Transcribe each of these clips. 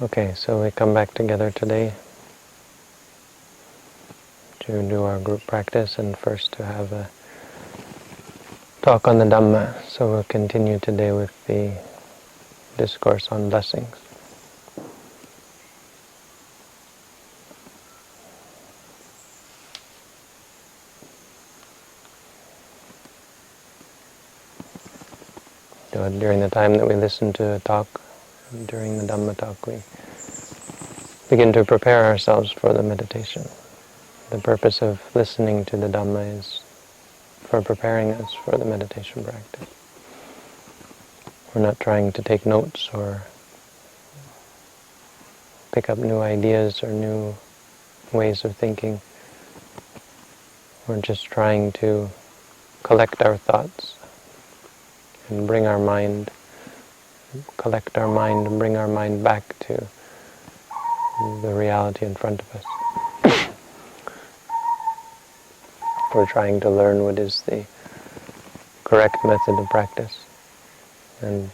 Okay, so we come back together today to do our group practice and first to have a talk on the Dhamma. So we'll continue today with the Discourse on Blessings. So during the time that we listen to a talk, during the Dhamma talk, we begin to prepare ourselves for the meditation. The purpose of listening to the Dhamma is for preparing us for the meditation practice. We're not trying to take notes or pick up new ideas or new ways of thinking. We're just trying to collect our thoughts and bring our mind, collect our mind and bring our mind back to the reality in front of us. We're trying to learn what is the correct method of practice and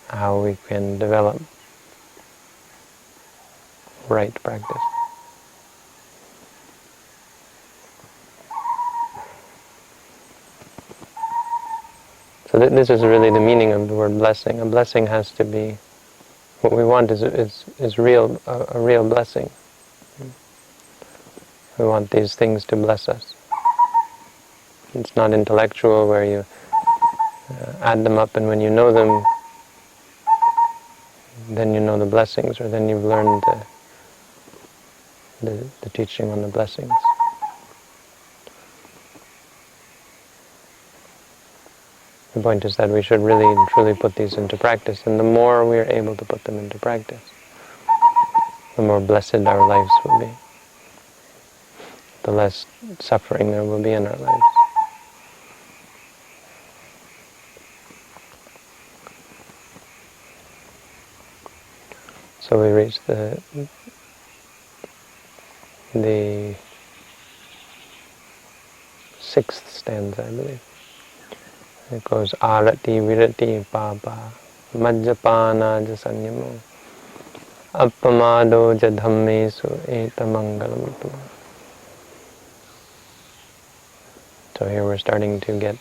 how we can develop right practice. So this is really the meaning of the word blessing. A blessing has to be, what we want is real, a real blessing. We want these things to bless us. It's not intellectual where you add them up and when you know them, then you know the blessings, or then you've learned the teaching on the blessings. The point is that we should really and truly put these into practice, and the more we are able to put them into practice, the more blessed our lives will be. The less suffering there will be in our lives. So we reach the 6th stanza, I believe. It goes, Arati virati papa, majjapana jasanyamo, appamado jadhammesu eta Mangala Sutta. So here we're starting to get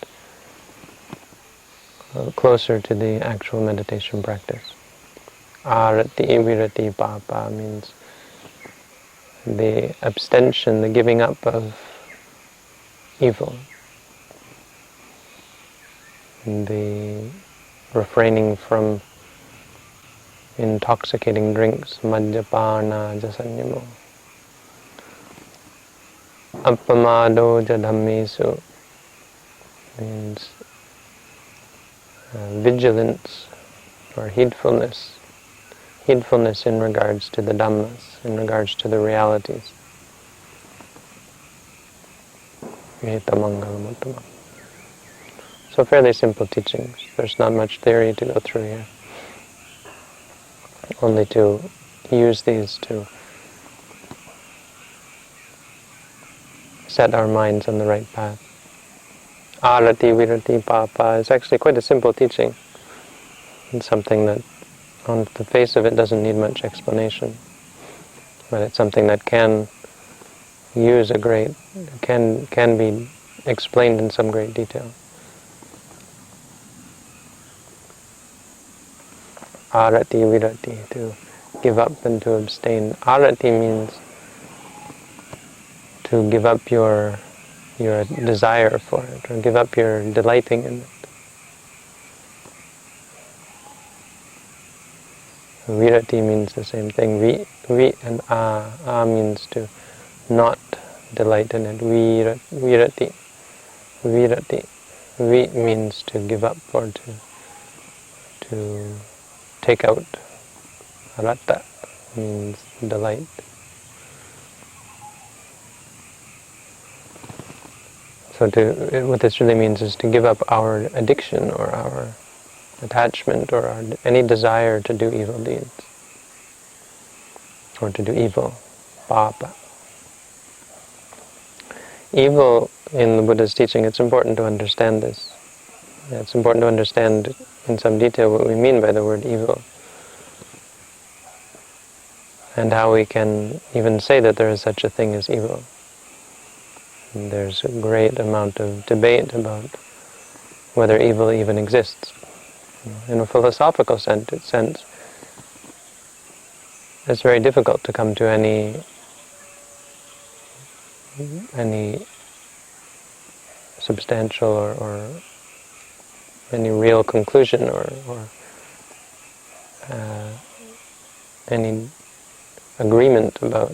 closer to the actual meditation practice. Arati virati papa means the abstention, the giving up of evil, the refraining from intoxicating drinks, majjapana jasanyamo. Appamado jadhammesu means vigilance or heedfulness in regards to the Dhammas, in regards to the realities. Eta Mangala Sutta. So fairly simple teachings. There's not much theory to go through here. Only to use these to set our minds on the right path. Arati virati papa is actually quite a simple teaching. It's something that on the face of it doesn't need much explanation. But it's something that can can be explained in some great detail. Arati virati, to give up and to abstain. Arati means to give up your desire for it, or give up your delighting in it. Virati means the same thing. Vi and a means to not delight in it. Virati. Vi means to give up or to take out. Ratta means delight. So what this really means is to give up our addiction or our attachment or any desire to do evil deeds or to do evil, papa. Evil in the Buddha's teaching, it's important to understand this. it's important to understand in some detail what we mean by the word evil, and how we can even say that there is such a thing as evil. And there's a great amount of debate about whether evil even exists. In a philosophical sense, it's very difficult to come to any substantial or any real conclusion or any agreement about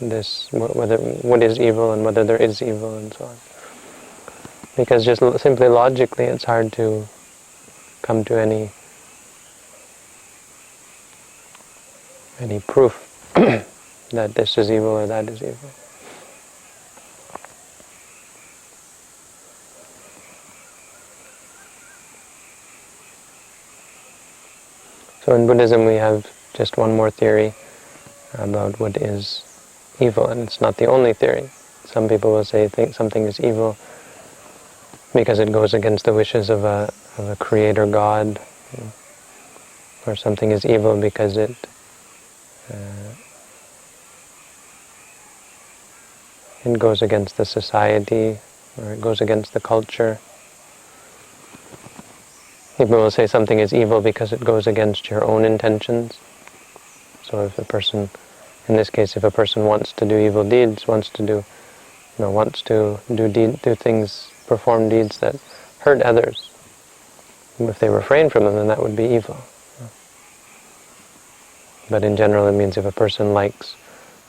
this, whether what is evil and whether there is evil and so on. Because just simply logically it's hard to come to any proof that this is evil or that is evil. So in Buddhism we have just one more theory about what is evil, and it's not the only theory. Some people will say think something is evil because it goes against the wishes of a creator God, or something is evil because it goes against the society, or it goes against the culture. People will say something is evil because it goes against your own intentions. So if a person, in this case, if a person wants to do evil deeds, wants to do things, perform deeds that hurt others, if they refrain from them, then that would be evil. But in general, it means if a person likes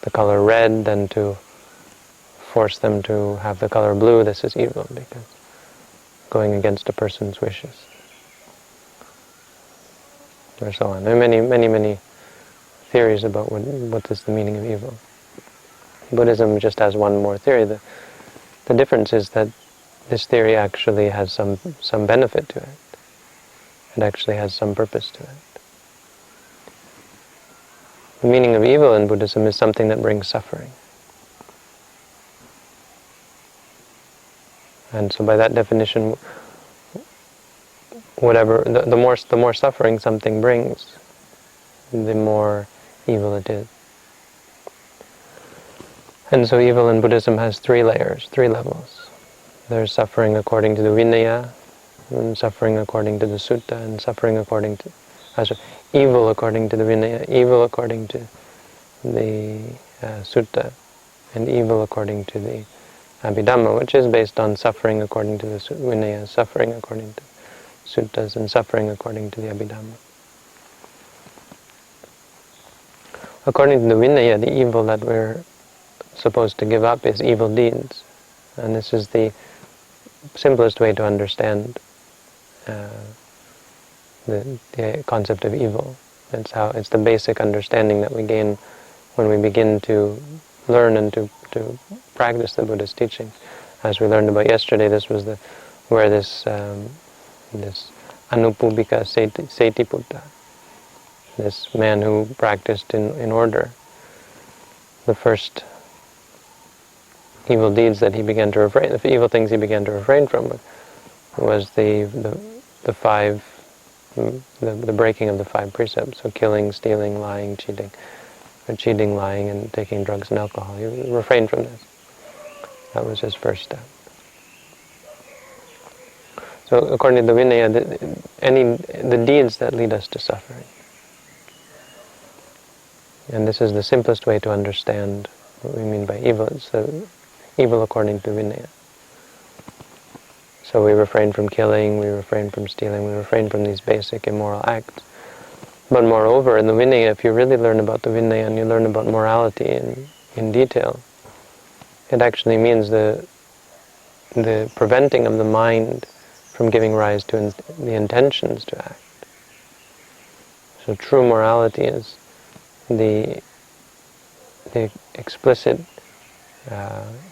the color red, then to force them to have the color blue, this is evil, because going against a person's wishes, or so on. There are many theories about what is the meaning of evil. Buddhism just has one more theory. The difference is that this theory actually has some benefit to it. It actually has some purpose to it. The meaning of evil in Buddhism is something that brings suffering. And so by that definition, whatever the more suffering something brings, the more evil it is. And so evil in Buddhism has three layers, three levels. There's suffering according to the Vinaya, and suffering according to the Sutta, and suffering according to evil according to the Vinaya, evil according to the Sutta, and evil according to the Abhidhamma, which is based on suffering according to the Vinaya, suffering according to Suttas, and suffering according to the Abhidhamma. According to the Vinaya, the evil that we're supposed to give up is evil deeds. And this is the simplest way to understand the concept of evil. It's the basic understanding that we gain when we begin to learn and to practice the Buddha's teaching. As we learned about yesterday, this was where this Anupubika Setiputta, this man who practiced in order, the first evil deeds that he began to refrain, the evil things he began to refrain from, was the breaking of the five precepts. So killing, stealing, lying, cheating, lying, and taking drugs and alcohol. He refrained from this. That was his first step. So according to the Vinaya, the deeds that lead us to suffering. And this is the simplest way to understand what we mean by evil. It's evil according to Vinaya. So we refrain from killing, we refrain from stealing, we refrain from these basic immoral acts. But moreover, in the Vinaya, if you really learn about the Vinaya and you learn about morality in detail, it actually means the preventing of the mind from giving rise to the intentions to act. So true morality is the explicit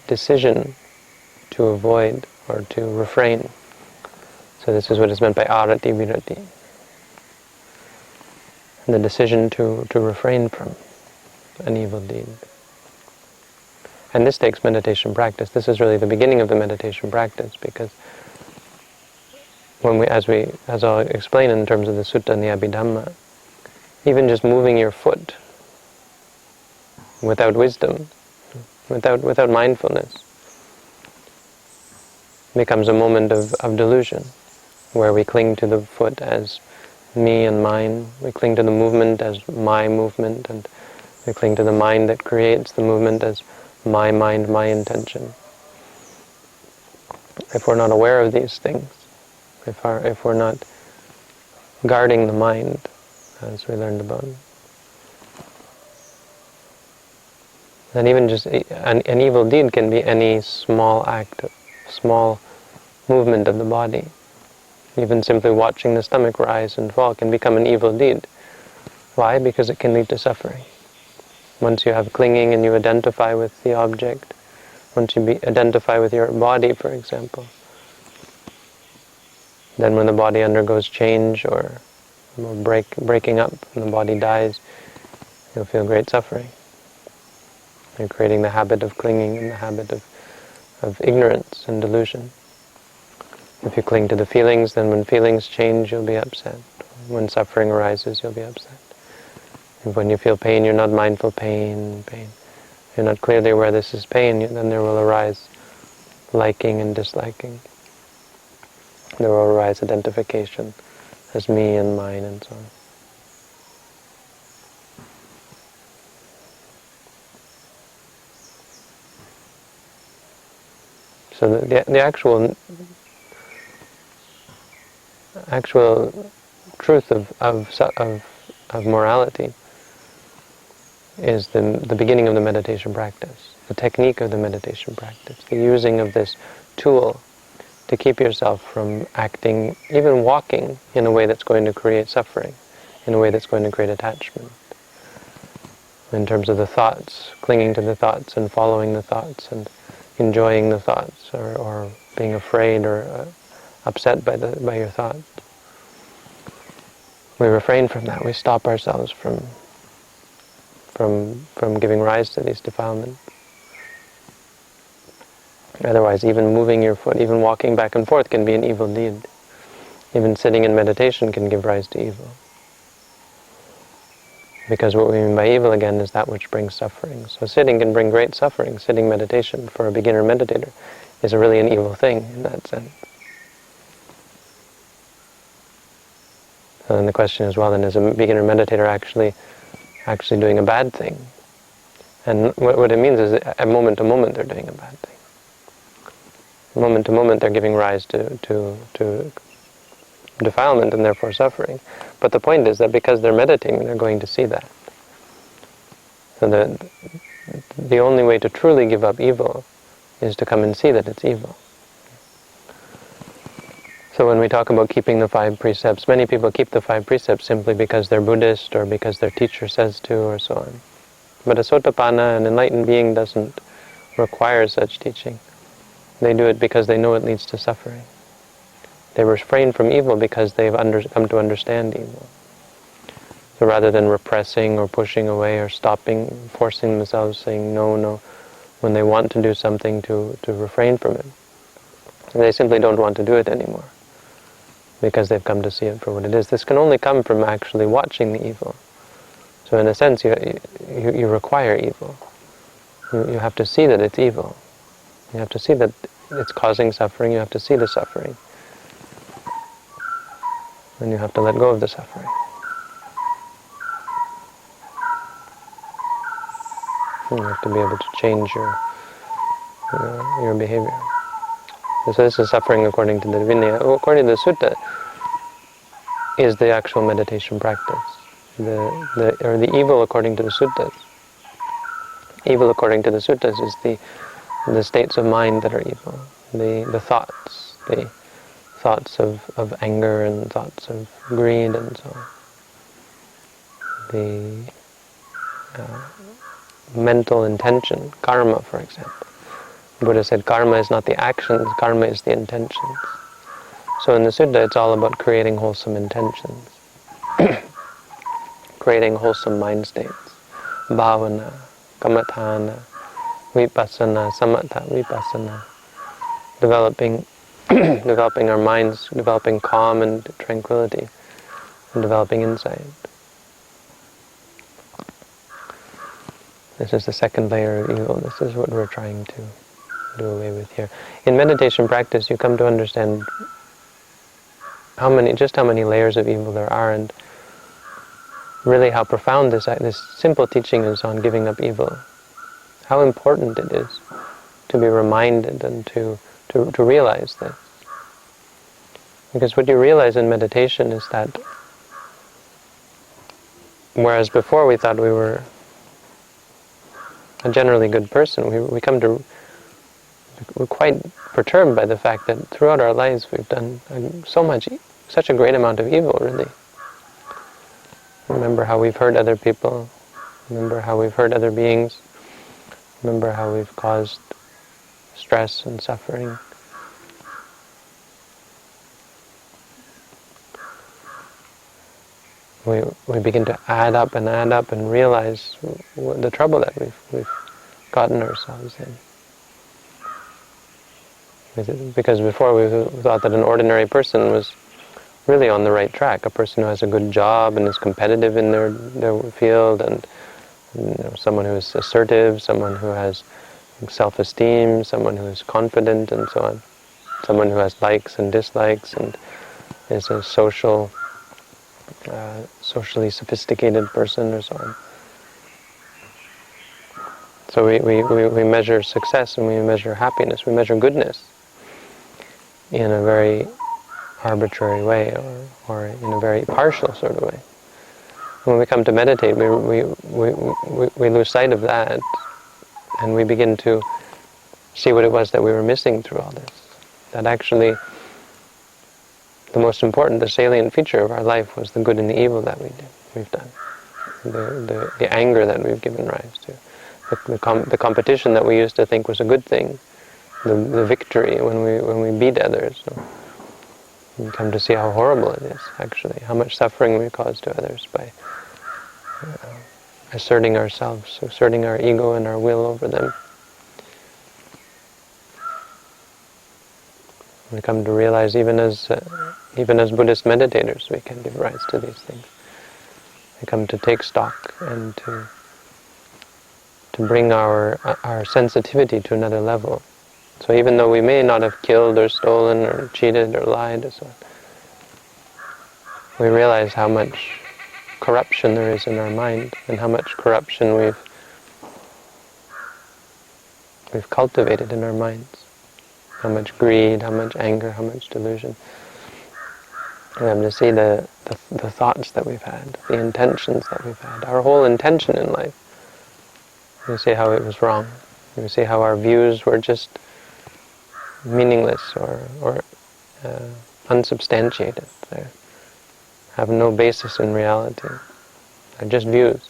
decision to avoid or to refrain. So this is what is meant by arati virati. The decision to refrain from an evil deed. And this takes meditation practice. This is really the beginning of the meditation practice, because as I'll explain in terms of the Sutta and the Abhidhamma, even just moving your foot without wisdom, without mindfulness, becomes a moment of delusion, where we cling to the foot as me and mine, we cling to the movement as my movement, and we cling to the mind that creates the movement as my mind, my intention. If we're not aware of these things, if we're not guarding the mind, as we learned about, then even just an evil deed can be any small act, small movement of the body. Even simply watching the stomach rise and fall can become an evil deed. Why? Because it can lead to suffering. Once you have clinging and you identify with the object, once you identify with your body, for example, then when the body undergoes change or breaking up and the body dies, you'll feel great suffering. You're creating the habit of clinging and the habit of ignorance and delusion. If you cling to the feelings, then when feelings change, you'll be upset. When suffering arises, you'll be upset. And when you feel pain, you're not mindful pain. You're not clearly aware this is pain, then there will arise liking and disliking. There will arise identification as me and mine and so on. So the actual truth of morality is the beginning of the meditation practice, the technique of the meditation practice, the using of this tool to keep yourself from acting, even walking, in a way that's going to create suffering, in a way that's going to create attachment. In terms of the thoughts, clinging to the thoughts and following the thoughts and enjoying the thoughts, or being afraid or upset by your thoughts. We refrain from that. We stop ourselves from giving rise to these defilements. Otherwise, even moving your foot, even walking back and forth can be an evil deed. Even sitting in meditation can give rise to evil. Because what we mean by evil, again, is that which brings suffering. So sitting can bring great suffering. Sitting meditation for a beginner meditator is really an evil thing in that sense. And then the question is, well, then is a beginner meditator actually doing a bad thing? And what it means is that at moment to moment they're doing a bad thing. Moment to moment they're giving rise to defilement and therefore suffering. But the point is that because they're meditating, they're going to see that. So the only way to truly give up evil is to come and see that it's evil. So when we talk about keeping the 5 precepts, many people keep the 5 precepts simply because they're Buddhist or because their teacher says to, or so on. But a Sotapanna, an enlightened being, doesn't require such teaching. They do it because they know it leads to suffering. They refrain from evil because they've come to understand evil. So rather than repressing or pushing away or stopping, forcing themselves, saying no, when they want to do something, to refrain from it, they simply don't want to do it anymore because they've come to see it for what it is. This can only come from actually watching the evil. So in a sense, you require evil. You have to see that it's evil. You have to see that it's causing suffering. You have to see the suffering. And you have to let go of the suffering. And you have to be able to change your behavior. So this is suffering according to the Vinaya. According to the Sutta, is the actual meditation practice. The evil according to the Suttas. Evil according to the Suttas is the states of mind that are evil. The thoughts of anger and thoughts of greed and so on. The mental intention, karma, for example. Buddha said karma is not the actions, karma is the intentions. So in the Sutta, it's all about creating wholesome intentions. Creating wholesome mind states. Bhavana, kamathana, vipassana, samatha, vipassana. Developing developing our minds, developing calm and tranquility, and developing insight. This is the second layer of evil. This is what we're trying to do away with here. In meditation practice, you come to understand how many layers of evil there are, and really how profound this simple teaching is on giving up evil. How important it is to be reminded and to realize this. Because what you realize in meditation is that whereas before we thought we were a generally good person, we're quite perturbed by the fact that throughout our lives we've done such a great amount of evil, really. Remember how we've hurt other people, remember how we've hurt other beings, remember how we've caused stress and suffering. We begin to add up and realize the trouble that we've gotten ourselves in. Because before we thought that an ordinary person was really on the right track, a person who has a good job and is competitive in their field, and someone who is assertive, someone who has self-esteem, someone who is confident, and so on. Someone who has likes and dislikes and is a socially sophisticated person, or so on. So we measure success and we measure happiness, we measure goodness in a very arbitrary way, or in a very partial sort of way. When we come to meditate, we lose sight of that, and we begin to see what it was that we were missing through all this. That actually the most important, the salient feature of our life was the good and the evil that we've done. The anger that we've given rise to. The competition that we used to think was a good thing. The victory when we beat others. So you come to see how horrible it is, actually. How much suffering we cause to others by asserting ourselves, asserting our ego and our will over them. We come to realize even as Buddhist meditators, we can give rise to these things. We come to take stock and to bring our sensitivity to another level. So even though we may not have killed or stolen or cheated or lied or so on, we realize how much corruption there is in our mind, and how much corruption we've cultivated in our minds. How much greed, how much anger, how much delusion. We have to see the thoughts that we've had, the intentions that we've had, our whole intention in life. We see how it was wrong. We see how our views were just meaningless or unsubstantiated. They have no basis in reality. They're just views.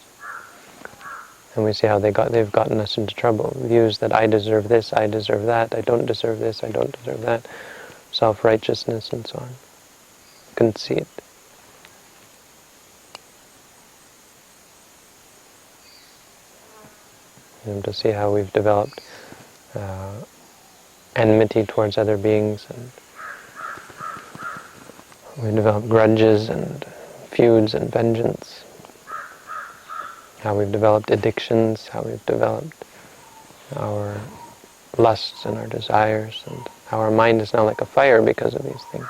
And we see how they've gotten us into trouble. Views that I deserve this, I deserve that, I don't deserve this, I don't deserve that. Self-righteousness and so on. Conceit. And to see how we've developed enmity towards other beings, and we've developed grudges and feuds and vengeance. How we've developed addictions, how we've developed our lusts and our desires, and how our mind is now like a fire because of these things.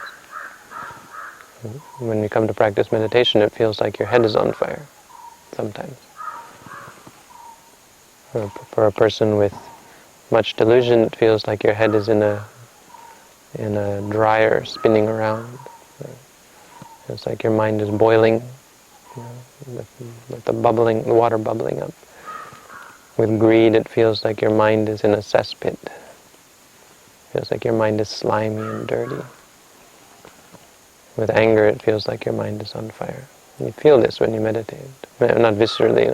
When you come to practice meditation, it feels like your head is on fire, sometimes. For a person with much delusion, it feels like your head is in a dryer spinning around. It's like your mind is boiling, with the water bubbling up. With greed, it feels like your mind is in a cesspit. It feels like your mind is slimy and dirty. With anger, it feels like your mind is on fire. You feel this when you meditate. Not viscerally,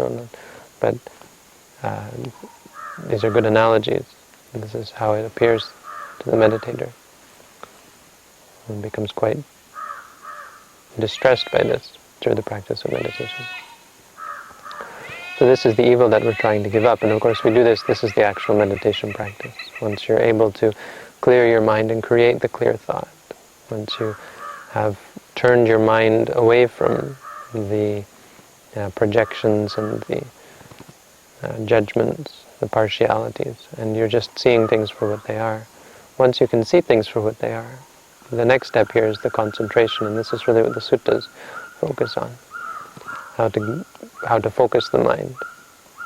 but these are good analogies. This is how it appears to the meditator. One becomes quite distressed by this through the practice of meditation. So this is the evil that we're trying to give up, and of course we do this is the actual meditation practice. Once you're able to clear your mind and create the clear thought, once you have turned your mind away from the projections and the judgments, the partialities, and you're just seeing things for what they are. Once you can see things for what they are, the next step here is the concentration, and this is really what the suttas focus on. How to focus the mind,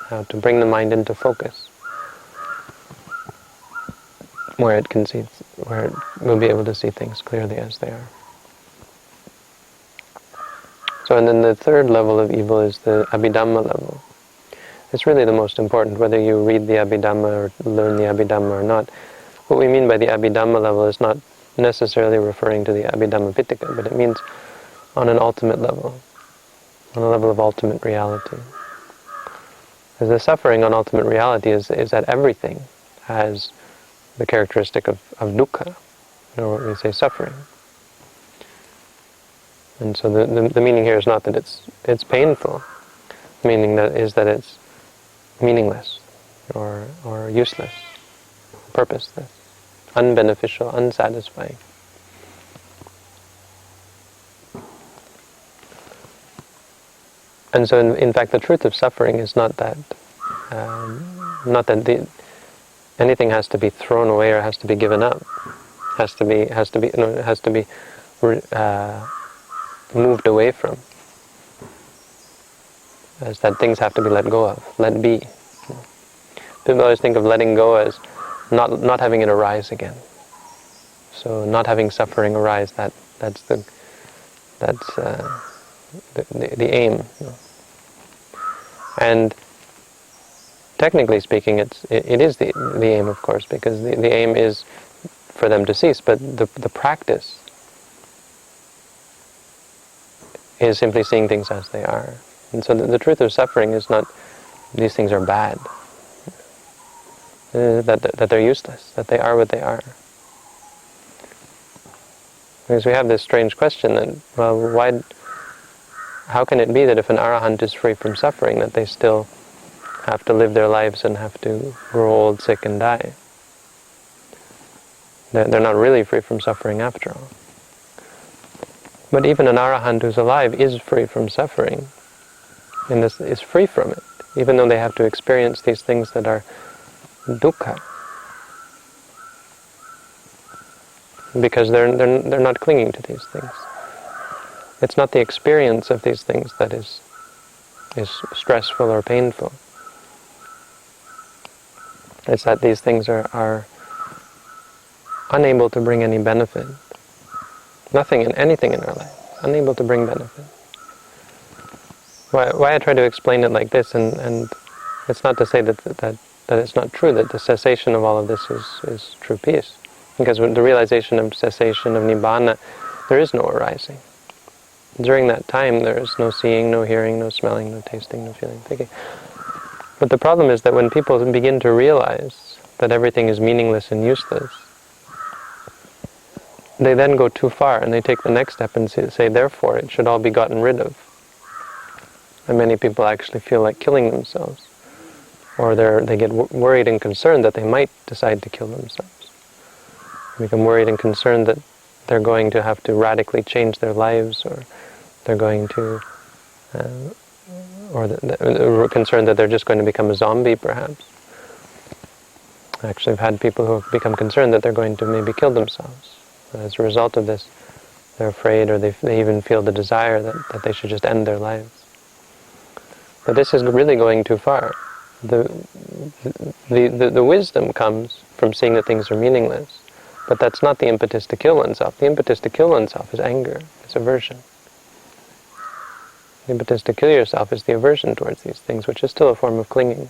how to bring the mind into focus, where it will be able to see things clearly as they are. So, and then the third level of evil is the Abhidhamma level. It's really the most important, whether you read the Abhidhamma or learn the Abhidhamma or not. What we mean by the Abhidhamma level is not necessarily referring to the Abhidhamma Pitaka, but it means on an ultimate level, on a level of ultimate reality. Because the suffering on ultimate reality is that everything has the characteristic of dukkha, or what we say suffering. And so the meaning here is not that it's painful, meaning that is that it's meaningless, or useless, purposeless, unbeneficial, unsatisfying. And so in fact the truth of suffering is not that anything has to be thrown away or has to be given up. It has to be moved away from. As that things have to be let go of, let be. People always think of letting go as not having it arise again. So not having suffering arise, that's the aim. And technically speaking, it is the aim, of course, because the aim is for them to cease. But the practice is simply seeing things as they are. And so the truth of suffering is not these things are bad, that they're useless, that they are what they are. Because we have this strange question that, well, how can it be that if an arahant is free from suffering, that they still have to live their lives and have to grow old, sick, and die? They're not really free from suffering after all. But even an arahant who's alive is free from suffering, and is free from it, even though they have to experience these things that are dukkha, because they're not clinging to these things. It's not the experience of these things that is stressful or painful. It's that these things are unable to bring any benefit. Anything in our life, unable to bring benefit. Why I try to explain it like this, and it's not to say that it's not true, that the cessation of all of this is true peace. Because with the realization of cessation of nibbana, there is no arising. During that time, there is no seeing, no hearing, no smelling, no tasting, no feeling, thinking. But the problem is that when people begin to realize that everything is meaningless and useless, they then go too far and they take the next step and say, therefore, it should all be gotten rid of. And many people actually feel like killing themselves. Or they get worried and concerned that they might decide to kill themselves. They become worried and concerned that they're going to have to radically change their lives, or they're going to, or concerned that they're just going to become a zombie, perhaps. Actually, I've had people who have become concerned that they're going to maybe kill themselves. As a result of this, they're afraid, or they even feel the desire that they should just end their lives. But this is really going too far. The wisdom comes from seeing that things are meaningless, but that's not the impetus to kill oneself. The impetus to kill oneself is anger, it's aversion. The impetus to kill yourself is the aversion towards these things, which is still a form of clinging.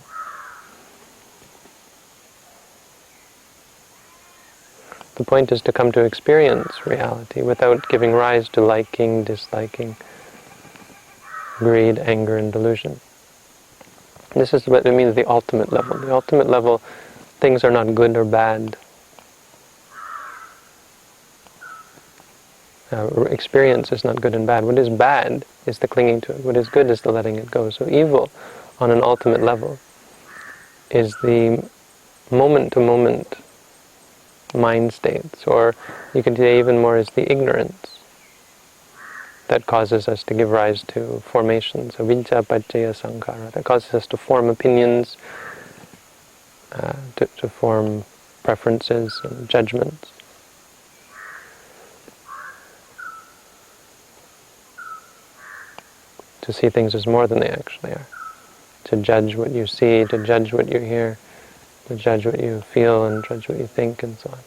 The point is to come to experience reality without giving rise to liking, disliking, greed, anger, and delusion. This is what it means, the ultimate level. The ultimate level, things are not good or bad. Experience is not good and bad. What is bad is the clinging to it. What is good is the letting it go. So evil, on an ultimate level, is the moment-to-moment mind states, or you can say even more is the ignorance that causes us to give rise to formations, avijja paccaya sankhara, that causes us to form opinions, to form preferences and judgments. To see things as more than they actually are. To judge what you see, to judge what you hear, to judge what you feel and judge what you think and so on.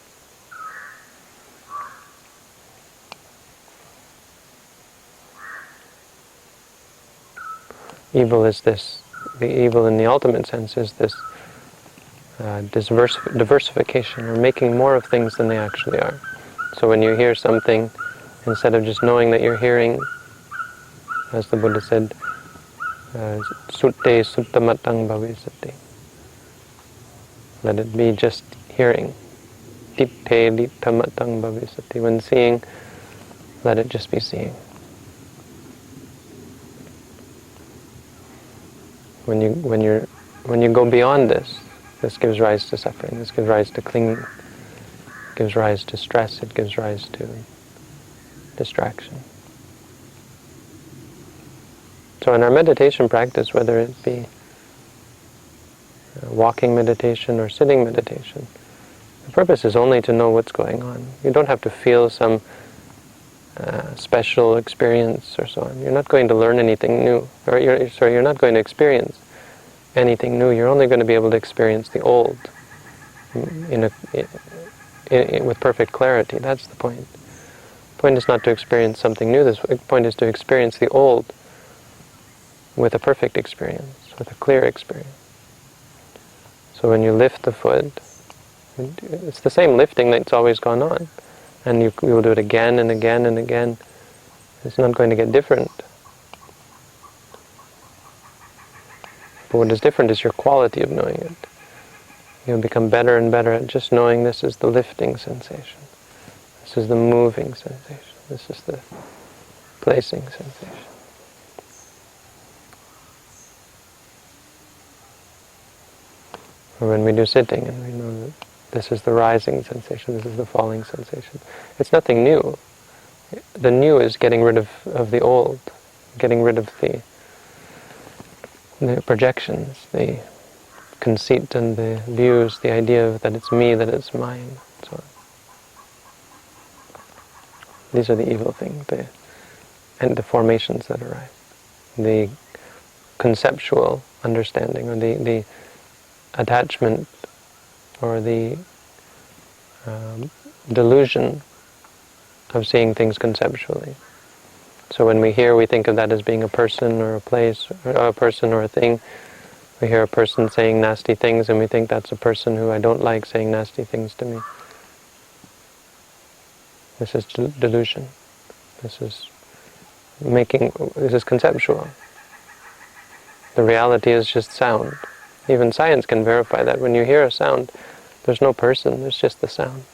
Evil is this, the evil in the ultimate sense is this diversification, or making more of things than they actually are. So when you hear something, instead of just knowing that you're hearing, as the Buddha said, sutte suttamatang bhavisati. Let it be just hearing. Ditte dittamatang bhavisati. When seeing, let it just be seeing. When you go beyond this, this gives rise to suffering. This gives rise to clinging. It gives rise to stress. It gives rise to distraction. So in our meditation practice, whether it be walking meditation or sitting meditation, the purpose is only to know what's going on. You don't have to feel some special experience or so on. You're not going to learn anything new, or you're not going to experience anything new. You're only going to be able to experience the old with perfect clarity. That's the point. The point is not to experience something new. The point is to experience the old with a perfect experience, with a clear experience. So when you lift the foot, it's the same lifting that's always gone on. And you will do it again and again and again. It's not going to get different. But what is different is your quality of knowing it. You'll become better and better at just knowing this is the lifting sensation. This is the moving sensation. This is the placing sensation. Or when we do sitting and we know that this is the rising sensation, this is the falling sensation. It's nothing new. The new is getting rid of the old, getting rid of the projections, the conceit and the views, the idea that it's me, that it's mine, so on. These are the evil things, and the formations that arise. The conceptual understanding, or the attachment, or the delusion of seeing things conceptually. So when we hear, we think of that as being a person or a place, or a person or a thing. We hear a person saying nasty things and we think that's a person who I don't like saying nasty things to me. This is delusion. This is conceptual. The reality is just sound. Even science can verify that. When you hear a sound, there's no person, there's just the sound.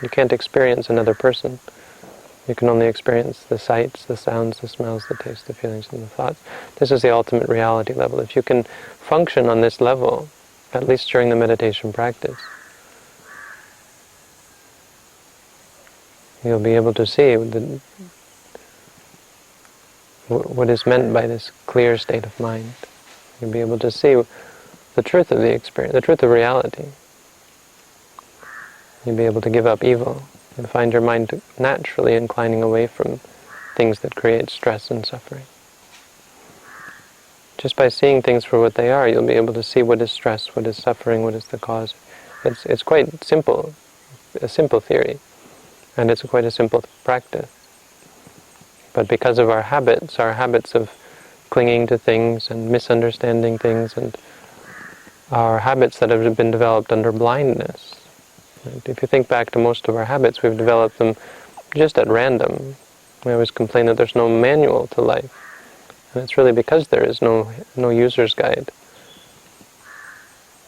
You can't experience another person. You can only experience the sights, the sounds, the smells, the tastes, the feelings, and the thoughts. This is the ultimate reality level. If you can function on this level, at least during the meditation practice, you'll be able to see what is meant by this clear state of mind. You'll be able to see the truth of the experience, the truth of reality. You'll be able to give up evil and find your mind naturally inclining away from things that create stress and suffering. Just by seeing things for what they are, you'll be able to see what is stress, what is suffering, what is the cause. It's quite simple, a simple theory, and it's quite a simple practice. But because of our habits of clinging to things and misunderstanding things, and our habits that have been developed under blindness. If you think back to most of our habits, we've developed them just at random. We always complain that there's no manual to life. And it's really because there is no user's guide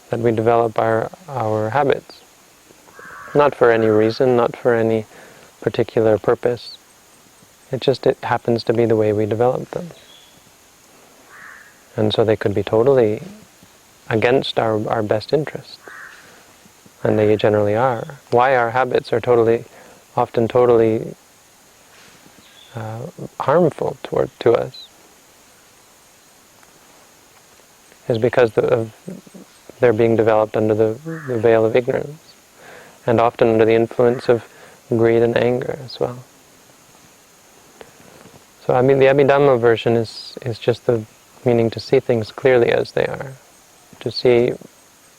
that we develop our habits. Not for any reason, not for any particular purpose. It happens to be the way we develop them. And so they could be totally against our best interests. and they generally are, why our habits are often totally harmful to us, is because they're being developed under the veil of ignorance, and often under the influence of greed and anger as well. So the Abhidhamma version is just the meaning to see things clearly as they are, to see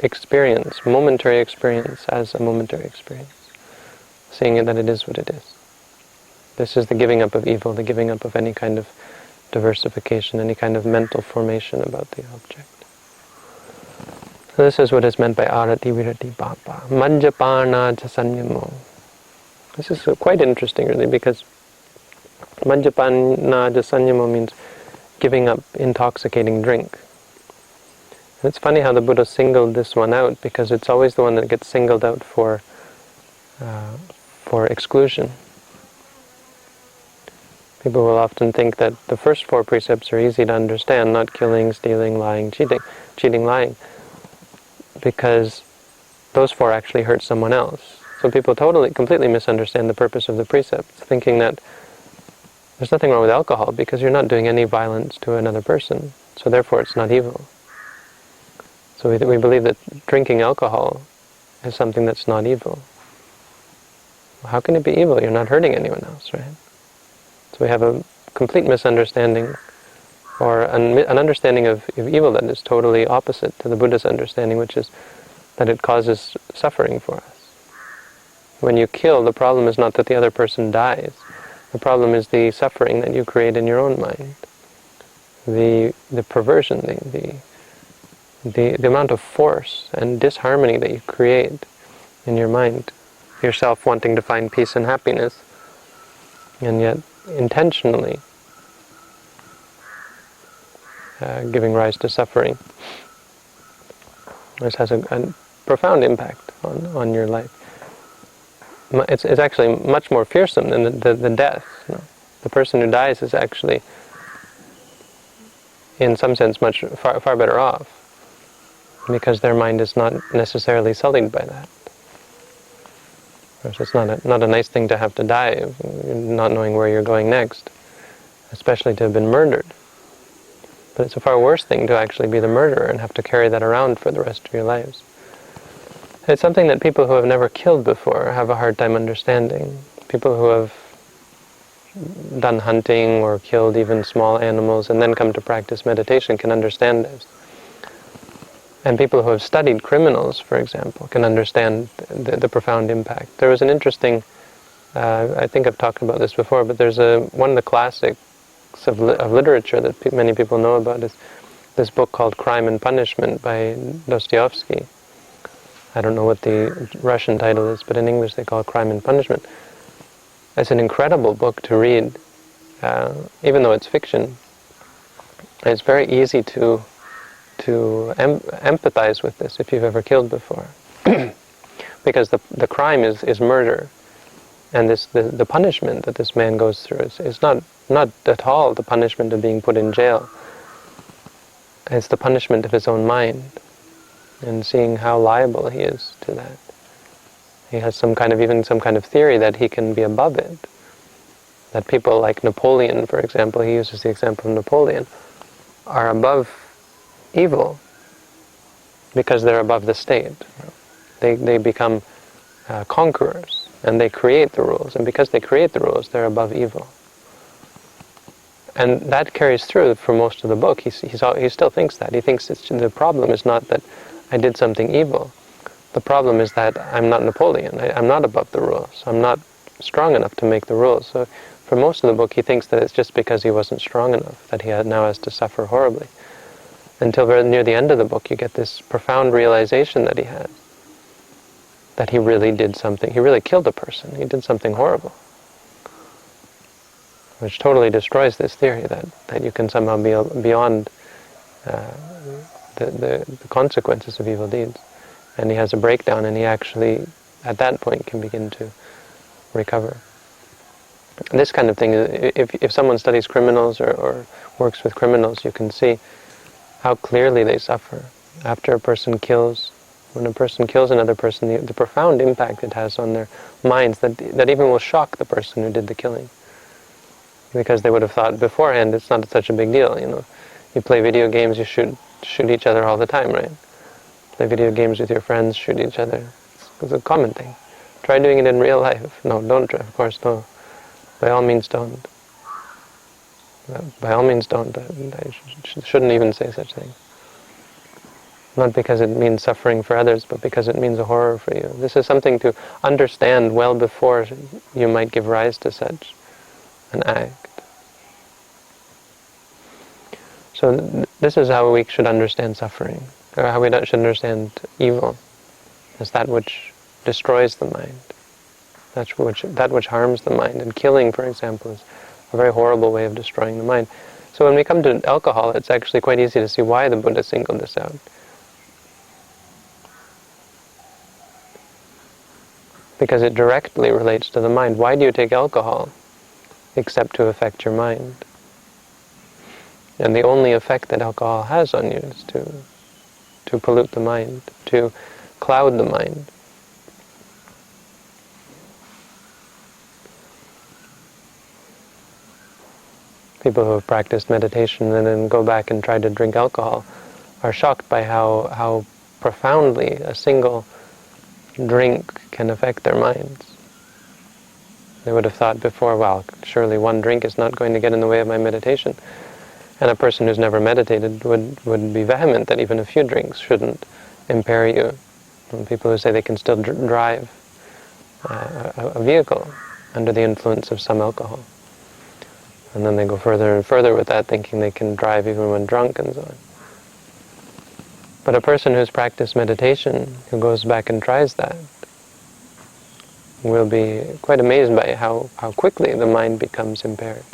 experience, momentary experience, as a momentary experience, seeing it that it is what it is. This is the giving up of evil, the giving up of any kind of diversification, any kind of mental formation about the object. So this is what is meant by arati virati papa. Manjapana jasanyamo. This is quite interesting, really, because manjapana jasanyamo means giving up intoxicating drink. And it's funny how the Buddha singled this one out, because it's always the one that gets singled out for exclusion. People will often think that the first 4 precepts are easy to understand, not killing, stealing, lying, cheating, lying, because those 4 actually hurt someone else. So people completely misunderstand the purpose of the precepts, thinking that there's nothing wrong with alcohol because you're not doing any violence to another person, so therefore it's not evil. So we believe that drinking alcohol is something that's not evil. Well, how can it be evil? You're not hurting anyone else, right? So we have a complete misunderstanding, or an understanding of evil that is totally opposite to the Buddha's understanding, which is that it causes suffering for us. When you kill, the problem is not that the other person dies. The problem is the suffering that you create in your own mind. The perversion, the amount of force and disharmony that you create in your mind, yourself wanting to find peace and happiness, and yet intentionally giving rise to suffering. This has a profound impact on your life. It's actually much more fearsome than the death. The person who dies is actually, in some sense, far better off, because their mind is not necessarily sullied by that. It's not a nice thing to have to die, not knowing where you're going next, especially to have been murdered. But it's a far worse thing to actually be the murderer and have to carry that around for the rest of your lives. It's something that people who have never killed before have a hard time understanding. People who have done hunting or killed even small animals and then come to practice meditation can understand this. And people who have studied criminals, for example, can understand the profound impact. There was an interesting, I think I've talked about this before, but there's one of the classics of literature that many people know about is this book called Crime and Punishment by Dostoevsky. I don't know what the Russian title is, but in English they call it Crime and Punishment. It's an incredible book to read, even though it's fiction. It's very easy to empathize with this if you've ever killed before. Because the crime is murder, and the punishment that this man goes through is not at all the punishment of being put in jail. It's the punishment of his own mind, and seeing how liable he is to that. He has some kind of theory that he can be above it. That people like Napoleon, for example, he uses the example of Napoleon, are above evil because they're above the state. They become conquerors, and they create the rules, and because they create the rules, they're above evil. And that carries through for most of the book. He still thinks that. He thinks the problem is not that I did something evil. The problem is that I'm not Napoleon. I'm not above the rules. I'm not strong enough to make the rules. So for most of the book, he thinks that it's just because he wasn't strong enough that he now has to suffer horribly. Until very near the end of the book, you get this profound realization that he has. That he really did something. He really killed a person. He did something horrible. Which totally destroys this theory that you can somehow be beyond the consequences of evil deeds. And he has a breakdown, and he actually, at that point, can begin to recover. This kind of thing, if someone studies criminals or works with criminals, you can see how clearly they suffer. After a person kills, When a person kills another person, the profound impact it has on their minds that even will shock the person who did the killing. Because they would have thought beforehand it's not such a big deal, You play video games, you shoot each other all the time, right? Play video games with your friends, shoot each other. It's a common thing. Try doing it in real life. No, don't, of course, no. By all means, don't. By all means, don't. I shouldn't even say such things. Not because it means suffering for others, but because it means a horror for you. This is something to understand well before you might give rise to such an act. So this is how we should understand suffering, or how we should understand evil, as that which destroys the mind, that which harms the mind. And killing, for example, is a very horrible way of destroying the mind. So when we come to alcohol, it's actually quite easy to see why the Buddha singled this out. Because it directly relates to the mind. Why do you take alcohol? Except to affect your mind. And the only effect that alcohol has on you is to pollute the mind, to cloud the mind. People who have practiced meditation and then go back and try to drink alcohol are shocked by how profoundly a single drink can affect their minds. They would have thought before, well, surely one drink is not going to get in the way of my meditation. And a person who's never meditated would be vehement that even a few drinks shouldn't impair you. And people who say they can still drive a vehicle under the influence of some alcohol. And then they go further and further with that, thinking they can drive even when drunk and so on. But a person who's practiced meditation, who goes back and tries that, will be quite amazed by how quickly the mind becomes impaired.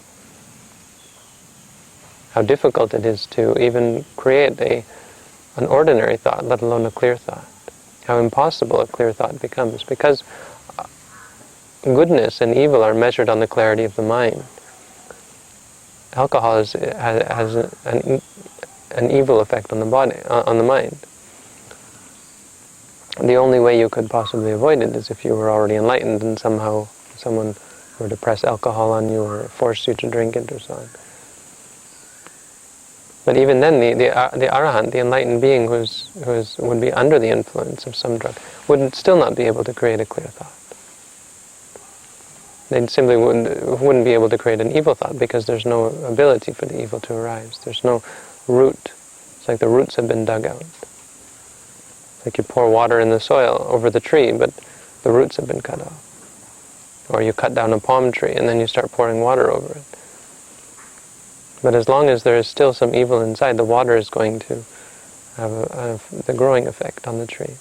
How difficult it is to even create an ordinary thought, let alone a clear thought. How impossible a clear thought becomes, because goodness and evil are measured on the clarity of the mind. Alcohol has an evil effect on the body, on the mind. The only way you could possibly avoid it is if you were already enlightened and somehow someone were to press alcohol on you or force you to drink it or so on. But even then, the arahant, the enlightened being who would be under the influence of some drug, would still not be able to create a clear thought. They simply wouldn't be able to create an evil thought because there's no ability for the evil to arise. There's no root. It's like the roots have been dug out. It's like you pour water in the soil over the tree, but the roots have been cut off. Or you cut down a palm tree and then you start pouring water over it. But as long as there is still some evil inside, the water is going to have the growing effect on the tree.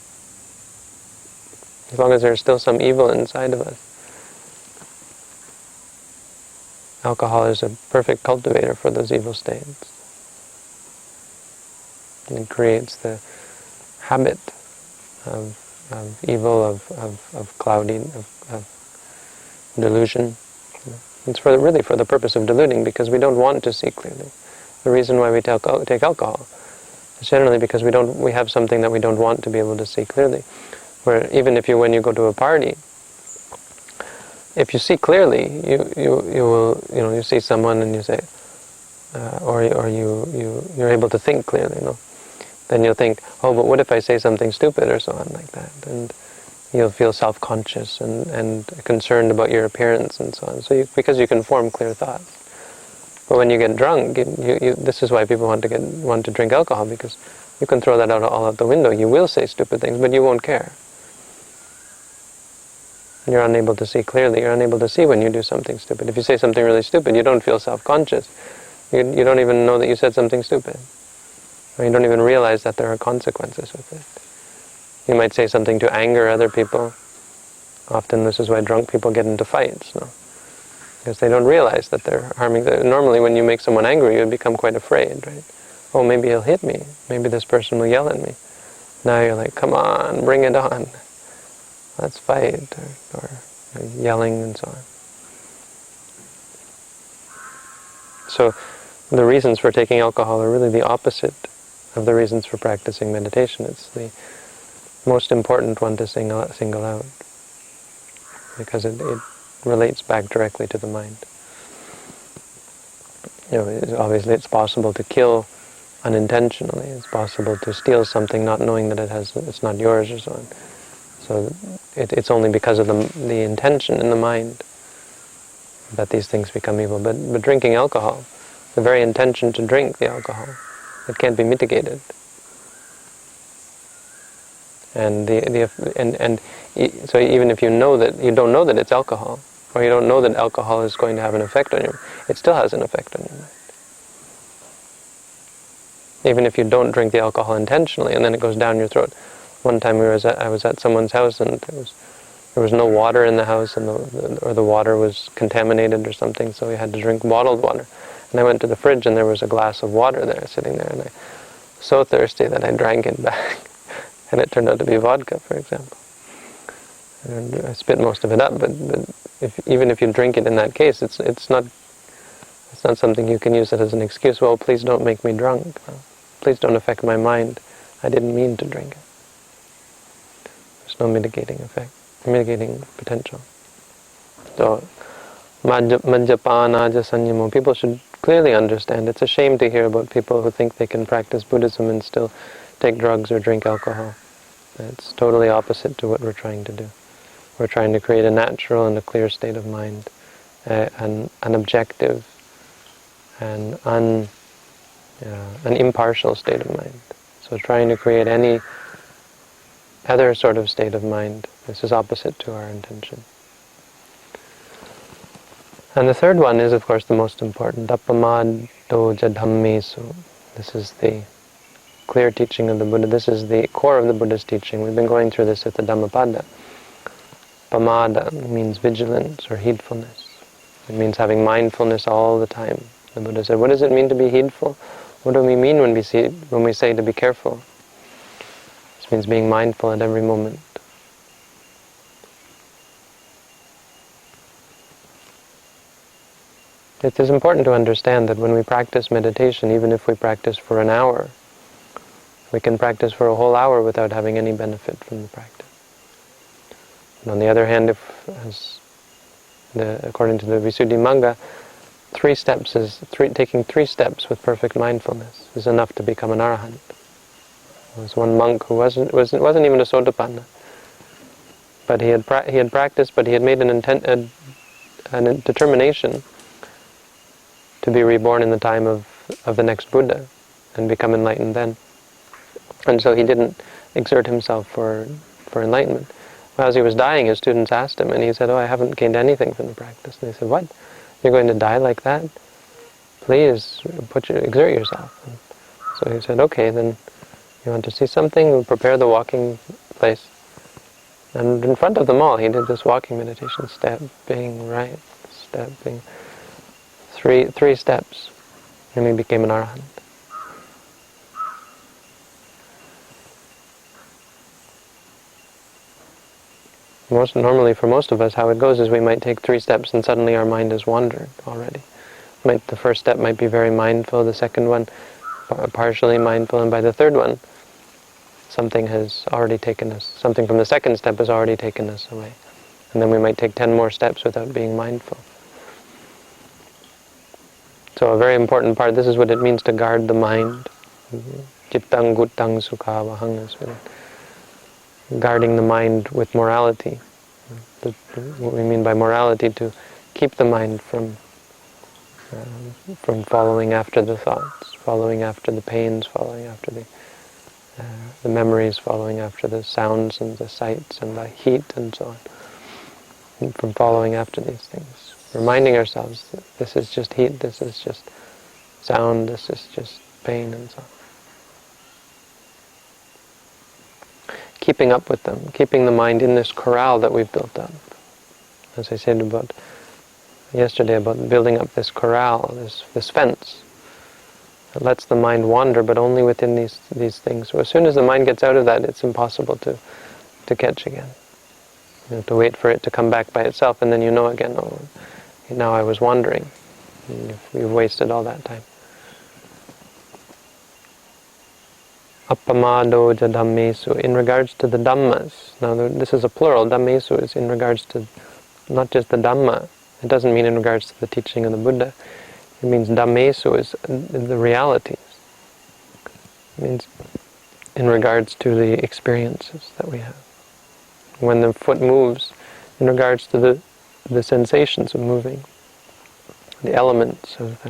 As long as there is still some evil inside of us, alcohol is a perfect cultivator for those evil states. It creates the habit of evil, of clouding, of delusion. It's really for the purpose of deluding, because we don't want to see clearly. The reason why we take alcohol is generally because we have something that we don't want to be able to see clearly. Where even when you go to a party, if you see clearly, you see someone and you say, or you're able to think clearly, then you'll think, oh, but what if I say something stupid or so on like that, and you'll feel self-conscious and concerned about your appearance and so on. So because you can form clear thoughts. But when you get drunk, this is why people want to drink alcohol, because you can throw that all out the window. You will say stupid things, but you won't care. You're unable to see clearly. You're unable to see when you do something stupid. If you say something really stupid, you don't feel self-conscious. You don't even know that you said something stupid. Or you don't even realize that there are consequences with it. You might say something to anger other people. Often this is why drunk people get into fights, because they don't realize that they're harming them. Normally when you make someone angry, you become quite afraid, right? Oh, maybe he'll hit me. Maybe this person will yell at me. Now you're like, come on, bring it on. Let's fight, or yelling and so on. So the reasons for taking alcohol are really the opposite of the reasons for practicing meditation. It's most important one to single out, because it relates back directly to the mind. Obviously it's possible to kill unintentionally. It's possible to steal something not knowing that it's not yours or so on. So it's only because of the intention in the mind that these things become evil. But drinking alcohol, the very intention to drink the alcohol, it can't be mitigated. And so even if you know that you don't know that it's alcohol, or you don't know that alcohol is going to have an effect on you, it still has an effect on your mind. Even if you don't drink the alcohol intentionally, and then it goes down your throat. One time I was at someone's house, and there was no water in the house, and the water was contaminated or something, so we had to drink bottled water. And I went to the fridge, and there was a glass of water there, sitting there, and I was so thirsty that I drank it back. And it turned out to be vodka, for example. And I spit most of it up, but even if you drink it in that case, it's not something you can use it as an excuse. Well, please don't make me drunk. Please don't affect my mind. I didn't mean to drink it. There's no mitigating potential. So, Majjapana Sanyamo. People should clearly understand. It's a shame to hear about people who think they can practice Buddhism and still take drugs or drink alcohol. It's totally opposite to what we're trying to do. We're trying to create a natural and a clear state of mind, an objective and an impartial state of mind. So trying to create any other sort of state of mind, this is opposite to our intention. And the third one is, of course, the most important. Appamado Yuttadhammo. This is the clear teaching of the Buddha. This is the core of the Buddha's teaching. We've been going through this at the Dhammapada. Pamada means vigilance or heedfulness. It means having mindfulness all the time. The Buddha said, what does it mean to be heedful? What do we mean when we say to be careful? This means being mindful at every moment. It is important to understand that when we practice meditation, even if we practice for an hour, we can practice for a whole hour without having any benefit from the practice. And on the other hand, according to the Visuddhimagga, taking 3 steps with perfect mindfulness is enough to become an arahant. There was one monk who wasn't even a sotapanna, but he had practiced, but he had made a determination to be reborn in the time of the next Buddha and become enlightened then. And so he didn't exert himself for enlightenment. Well, as he was dying, his students asked him, and he said, I haven't gained anything from the practice. And they said, what? You're going to die like that? Please, exert yourself. And so he said, okay, then you want to see something? We'll prepare the walking place. And in front of them all, he did this walking meditation, stepping right, stepping, 3 steps, and he became an arahant. Normally, for most of us, how it goes is we might take 3 steps and suddenly our mind has wandered already. The first step might be very mindful, the second one partially mindful, and by the third one, something from the second step has already taken us away. And then we might take 10 more steps without being mindful. So a very important part, this is what it means to guard the mind. Cittang guttang sukhavahang, guarding the mind with morality. What we mean by morality, to keep the mind from following after the thoughts, following after the pains, following after the memories, following after the sounds and the sights and the heat and so on. And from following after these things. Reminding ourselves that this is just heat, this is just sound, this is just pain and so on. Keeping up with them, keeping the mind in this corral that we've built up. As I said yesterday about building up this corral, this fence that lets the mind wander, but only within these things. So as soon as the mind gets out of that, it's impossible to catch again. You have to wait for it to come back by itself, and then you know again, now I was wandering. And you've wasted all that time. Appamado Yuttadhammesu, in regards to the Dhammas. Now this is a plural. Dhammesu is in regards to not just the Dhamma. It doesn't mean in regards to the teaching of the Buddha. It means Dhammesu is the realities. It means in regards to the experiences that we have. When the foot moves, in regards to the sensations of moving, the elements of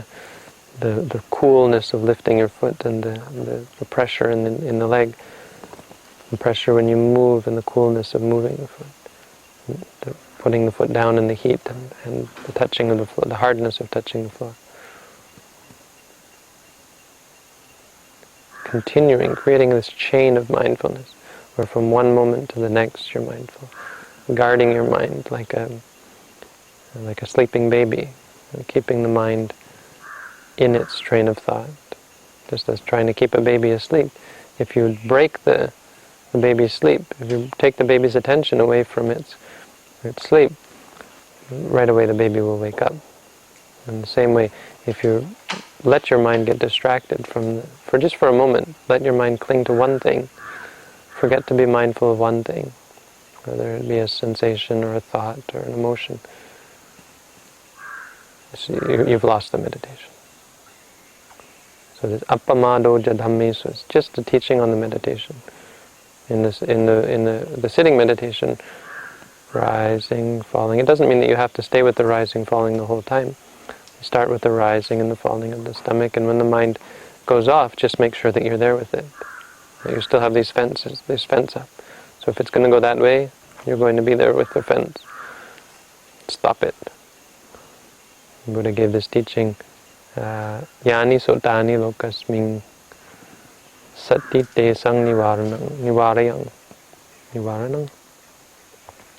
the coolness of lifting your foot and the pressure in the leg, the pressure when you move and the coolness of moving the foot, putting the foot down in the heat and the touching of the floor, the hardness of touching the floor. Continuing, creating this chain of mindfulness, where from one moment to the next you're mindful, guarding your mind like a sleeping baby, keeping the mind in its train of thought, just as trying to keep a baby asleep. If you break the baby's sleep, if you take the baby's attention away from its sleep, right away the baby will wake up. In the same way, if you let your mind get distracted for just a moment, let your mind cling to one thing, forget to be mindful of one thing, whether it be a sensation or a thought or an emotion, you've lost the meditation. So this appamado yuttadhammesu is just a teaching on the meditation. In the sitting meditation, rising, falling. It doesn't mean that you have to stay with the rising, falling the whole time. You start with the rising and the falling of the stomach, and when the mind goes off, just make sure that you're there with it. That you still have these fence up. So if it's going to go that way, you're going to be there with the fence. Stop it. The Buddha gave this teaching, Yani sotani lokasming sati te sang nivarayang.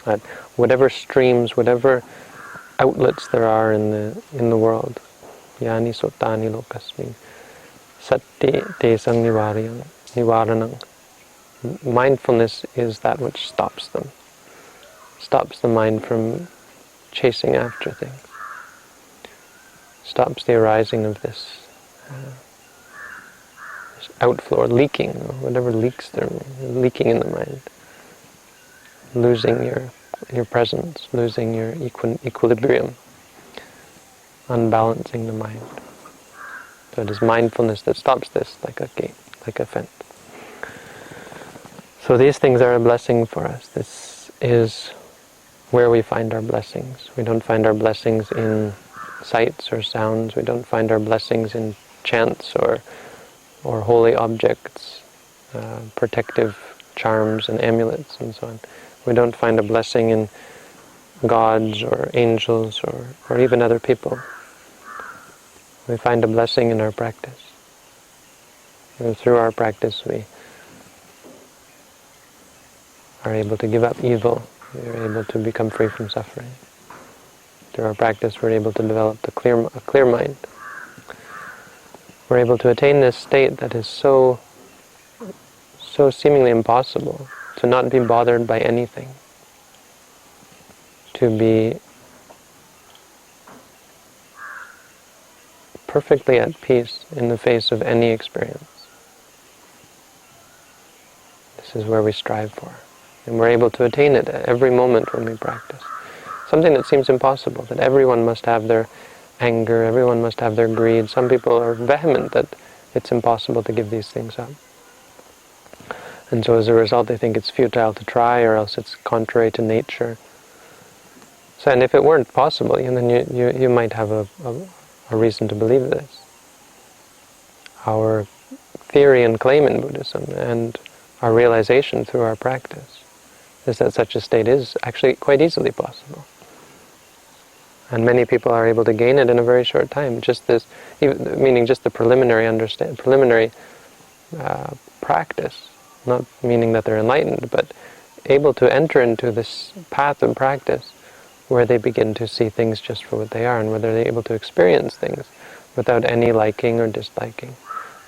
That whatever streams, whatever outlets there are in the world, Yani sotani lokasming sati te sang nivaranang. Mindfulness is that which stops them. Stops the mind from chasing after things. Stops the arising of this outflow or leaking, or whatever leaks there, leaking in the mind. Losing your presence, losing your equilibrium, unbalancing the mind. So it is mindfulness that stops this, like a gate, like a fence. So these things are a blessing for us. This is where we find our blessings. We don't find our blessings in sights or sounds. We don't find our blessings in chants or holy objects, protective charms and amulets and so on. We don't find a blessing in gods or angels or even other people. We find a blessing in our practice. And through our practice we are able to give up evil. We are able to become free from suffering. Through our practice we're able to develop a clear mind. We're able to attain this state that is so seemingly impossible, to not be bothered by anything, to be perfectly at peace in the face of any experience. This is where we strive for, and we're able to attain it at every moment when we practice. Something that seems impossible, that everyone must have their anger, everyone must have their greed. Some people are vehement that it's impossible to give these things up. And so as a result they think it's futile to try, or else it's contrary to nature. So, and if it weren't possible, then you might have a reason to believe this. Our theory and claim in Buddhism, and our realization through our practice, is that such a state is actually quite easily possible. And many people are able to gain it in a very short time. Just this, meaning just the preliminary practice, not meaning that they're enlightened, but able to enter into this path of practice where they begin to see things just for what they are, and where they're able to experience things without any liking or disliking,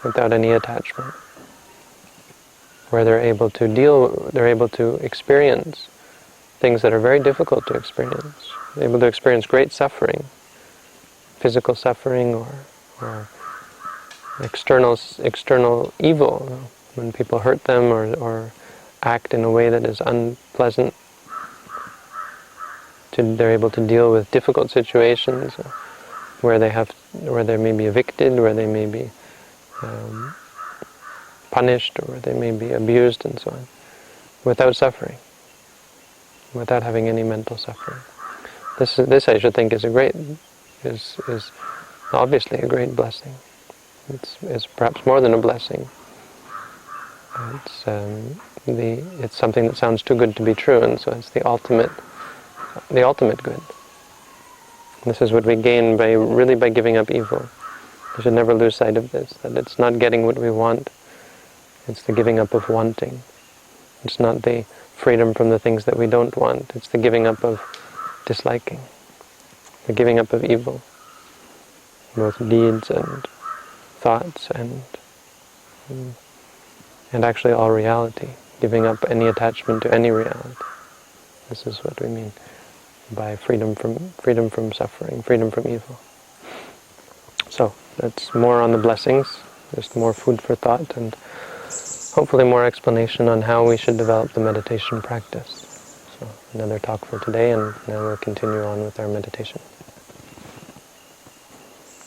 without any attachment. Where they're able to experience things that are very difficult to experience. They're able to experience great suffering, physical suffering or external evil, when people hurt them or act in a way that is unpleasant, they're able to deal with difficult situations where they may be evicted, where they may be punished, or where they may be abused and so on, without suffering, without having any mental suffering. This I should think is obviously a great blessing. It's perhaps more than a blessing. It's something that sounds too good to be true, and so it's the ultimate good. This is what we gain by giving up evil. We should never lose sight of this, that it's not getting what we want, it's the giving up of wanting. It's not the freedom from the things that we don't want, it's the giving up of disliking, the giving up of evil, both deeds and thoughts and actually all reality, giving up any attachment to any reality. This is what we mean by freedom from suffering, freedom from evil. So that's more on the blessings, just more food for thought, and hopefully more explanation on how we should develop the meditation practice. So another talk for today, and now we'll continue on with our meditation.